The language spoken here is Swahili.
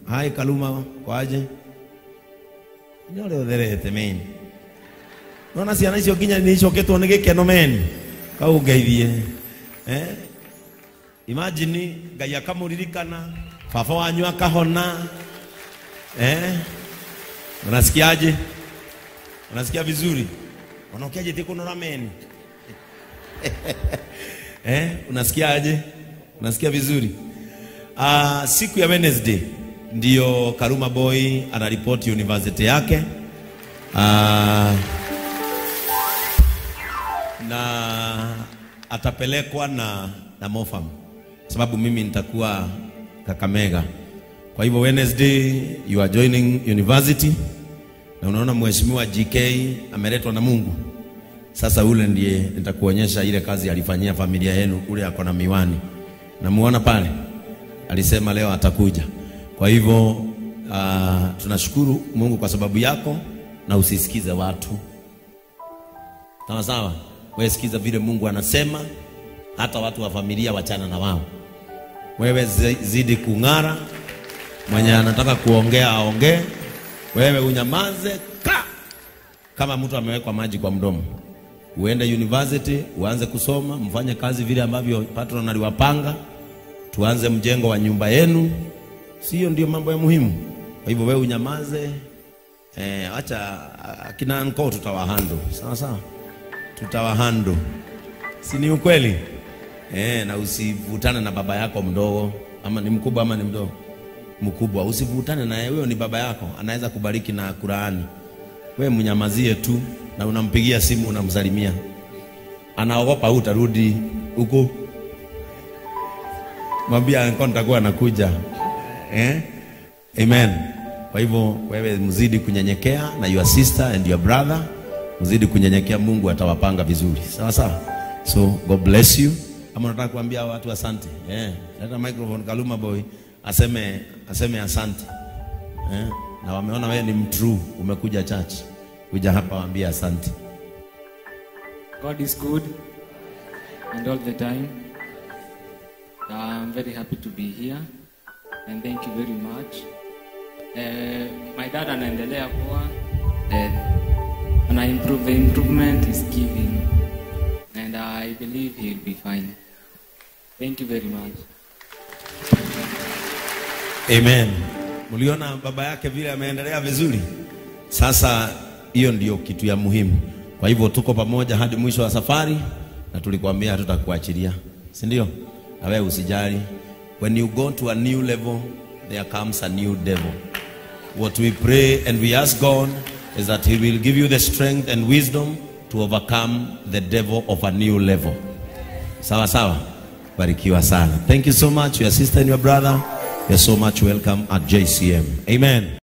Hai Kaluma, kwaje? Nyole otherete men. Nona ciana icio kinya ni icoketwo ni gikeno men. Kaugeithie. Imagine Ngai akamuririkana, baba wanyu akahona. Unasikiaje? Unasikia vizuri? Unaokiaje tikunora men? Unasikiaje? Unasikia vizuri? Siku ya Wednesday ndio Kaluma Boy anaripoti university yake. Na atapelekwa na Mofam, sababu mimi nitakuwa Kakamega. Kwa hivyo Wednesday you are joining university, na unaona mheshimiwa GK ameletwa na Mungu. Sasa ule ndiye nitakuonyesha ile kazi alifanyia familia yenu. Ule ako na miwani, namuona pale, alisema leo atakuja. Kwa hivyo tunashukuru Mungu kwa sababu yako, na usisikize watu. Sawa sawa, wewe sikiza vile Mungu anasema. Hata watu wa familia wachana na wao, wewe zidi kung'ara. Mwenye anataka kuongea aongee, wewe unyamaze kama mtu amewekwa maji kwa mdomo. Uende university, uanze kusoma, mfanye kazi vile ambavyo patron aliwapanga. Tuanze mjengo wa nyumba yenu. Sio ndio mambo ya muhimu? Kwa hivyo wewe unyamaze. Acha kina anko tutawahando. Sawa sawa, tutawahando. Si ni ukweli? Na usivutane na baba yako mdogo, ama ni mkubwa ama ni mdogo. Mkubwa usivutane na yeye, huyo ni baba yako, anaweza kubariki na Qur'ani. Wewe mnyamazie tu, na unampigia simu unamsalimia. Anaogopa utarudi huko. Mwambie anko nitakuwa nakuja. Amen. Kwa hivyo wewe mzidi kunyenyekea, na your sister and your brother mzidi kunyenyekea, Mungu atawapanga vizuri. Sawa sawa. So God bless you. Ama nataka kuambia watu asante. Leta microphone Kaluma Boy aseme asante. Na wameona wewe ni mtrue, umekuja church. Kuja hapa waambie asante. God is good and all the time. I'm very happy to be here and thank you very much. My dad anaendelea poa, and I improve. The improvement is giving, and I believe he'll be fine. Thank you very much. Amen. Muliona baba yake vile ameendelea vizuri. Sasa hiyo ndio kitu ya muhimu. Kwa hivyo tuko pamoja hadi mwisho wa safari, na tulikwambia hatutakuachilia, si ndio? Na wewe usijali. When you go to a new level, there comes a new devil. What we pray and we ask God is that he will give you the strength and wisdom to overcome the devil of a new level. Sawa sawa. Barikiwa sana. Thank you so much, your sister and your brother. You're so much welcome at JCM. Amen.